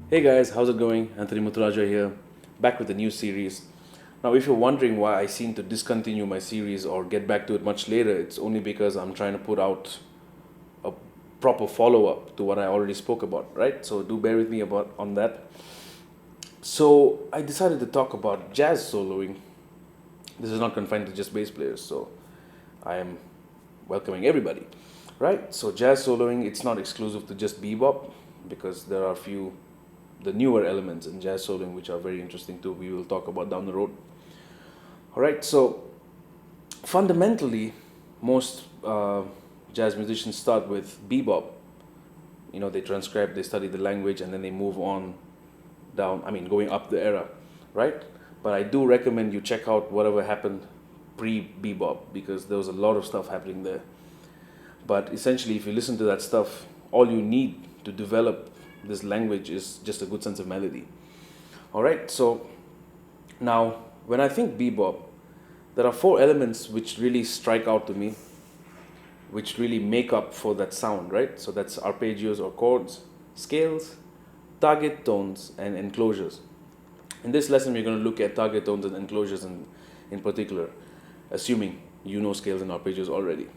Hey guys, how's it going? Anthony Muthurajah here, back with a new series. Now, if you're wondering why I seem to discontinue my series or get back to it much later, it's only because I'm trying to put out a proper follow-up to what I already spoke about, right? So do bear with me on that. So I decided to talk about jazz soloing. This is not confined to just bass players, so I am welcoming everybody, right? So jazz soloing, it's not exclusive to just bebop, because there are the newer elements in jazz soloing which are very interesting too. We will talk about down the road. All right, so fundamentally, most jazz musicians start with bebop. You know, they transcribe, they study the language, and then they move on down, going up the era, right? But I do recommend you check out whatever happened pre-bebop, because there was a lot of stuff happening there. But essentially, if you listen to that stuff, all you need to develop this language is just a good sense of melody. All right, so now when I think bebop, there are 4 elements which really strike out to me, which really make up for that sound, right? So that's arpeggios or chords, scales, target tones, and enclosures. In this lesson, we're going to look at target tones and enclosures in particular, assuming you know scales and arpeggios already.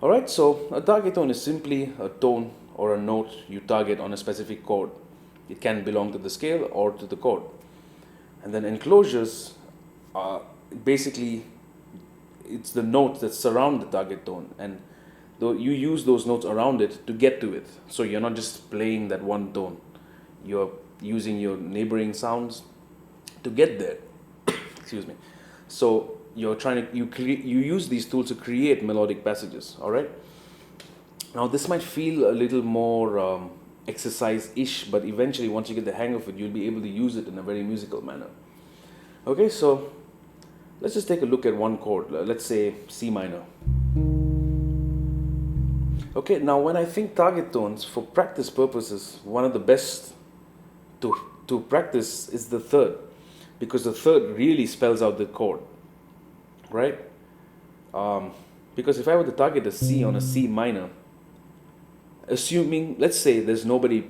All right, so a target tone is simply a tone or a note you target on a specific chord. It can belong to the scale or to the chord. And then enclosures are basically, it's the notes that surround the target tone, and though you use those notes around it to get to it. So you're not just playing that one tone, you're using your neighboring sounds to get there. Excuse me. So you're trying to you use these tools to create melodic passages. All right. Now this might feel a little more exercise-ish, but eventually once you get the hang of it, you'll be able to use it in a very musical manner. Okay, so let's just take a look at one chord. Let's say C minor. Okay, now when I think target tones, for practice purposes, one of the best to practice is the third, because the third really spells out the chord, right? Because if I were to target a C on a C minor, assuming, let's say there's nobody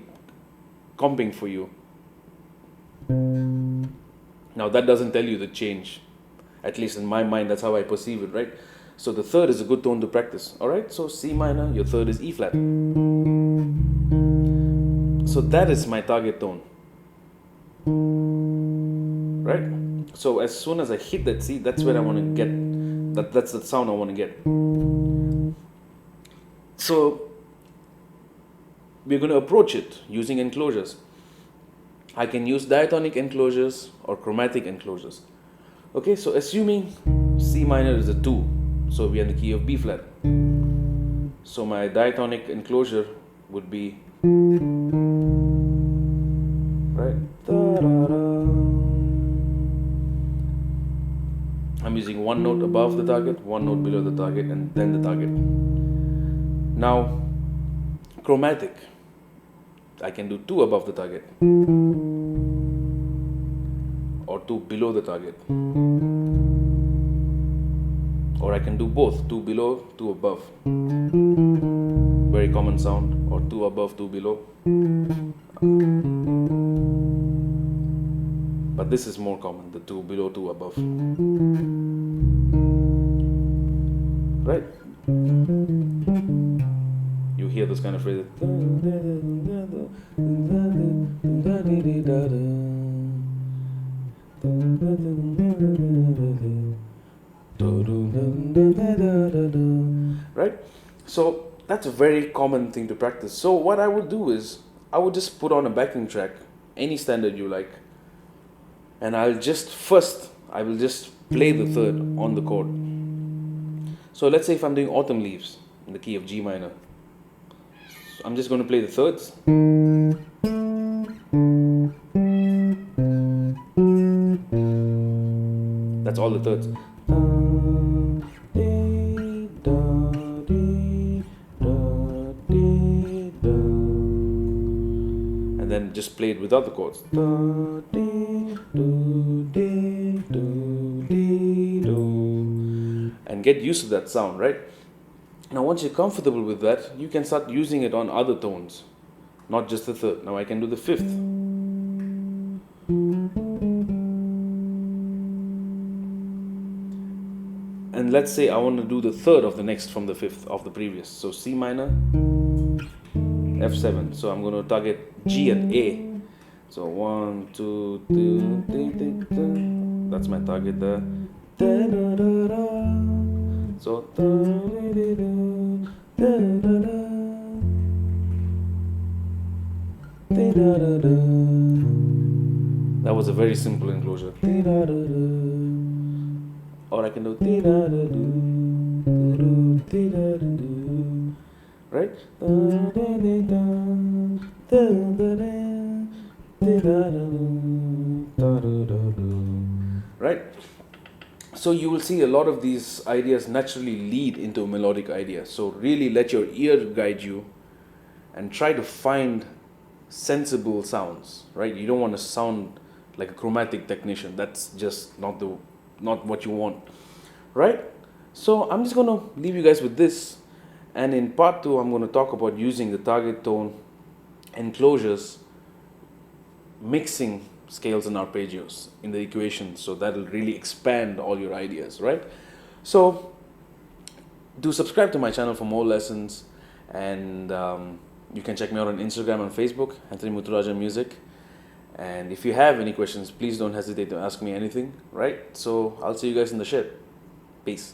comping for you. Now that doesn't tell you the change. At least in my mind, that's how I perceive it, right? So the third is a good tone to practice, all right? So C minor, your third is E flat. So that is my target tone, right? So as soon as I hit that C, that's where I want to get, that's the sound I want to get. So we're going to approach it using enclosures. I can use diatonic enclosures or chromatic enclosures. Okay, so assuming C minor is a 2, so we're in the key of B flat. So my diatonic enclosure would be, right? I'm using one note above the target, one note below the target, and then the target. Now, chromatic. I can do two above the target or two below the target, or I can do both, two below, two above. Very common sound, or two above, two below. But this is more common, the two below, two above. Right? You hear those kind of phrases. Right? So that's a very common thing to practice. So what I would do is I would just put on a backing track, any standard you like, and I will just play the third on the chord. So let's say if I'm doing Autumn Leaves in the key of G minor, so I'm just going to play the thirds. That's all the thirds. And then just play it without the chords. And get used to that sound, right? Now once you're comfortable with that, you can start using it on other tones, not just the third. Now I can do the fifth. And let's say I want to do the third of the next from the fifth of the previous. So C minor, F7. So I'm going to target G and A. So 1, 2, 3, 3. That's my target there. So that was a very simple enclosure. Or I can do right? Right? So you will see a lot of these ideas naturally lead into a melodic idea. So really let your ear guide you and try to find sensible sounds, right? You don't want to sound like a chromatic technician. That's just not what you want, right? So I'm just going to leave you guys with this. And in part 2, I'm going to talk about using the target tone, enclosures, mixing scales and arpeggios in the equation. So that'll really expand all your ideas, right? So do subscribe to my channel for more lessons. And you can check me out on Instagram and Facebook, Anthony Muthurajah Music. And if you have any questions, please don't hesitate to ask me anything, right? So I'll see you guys in the shed. Peace.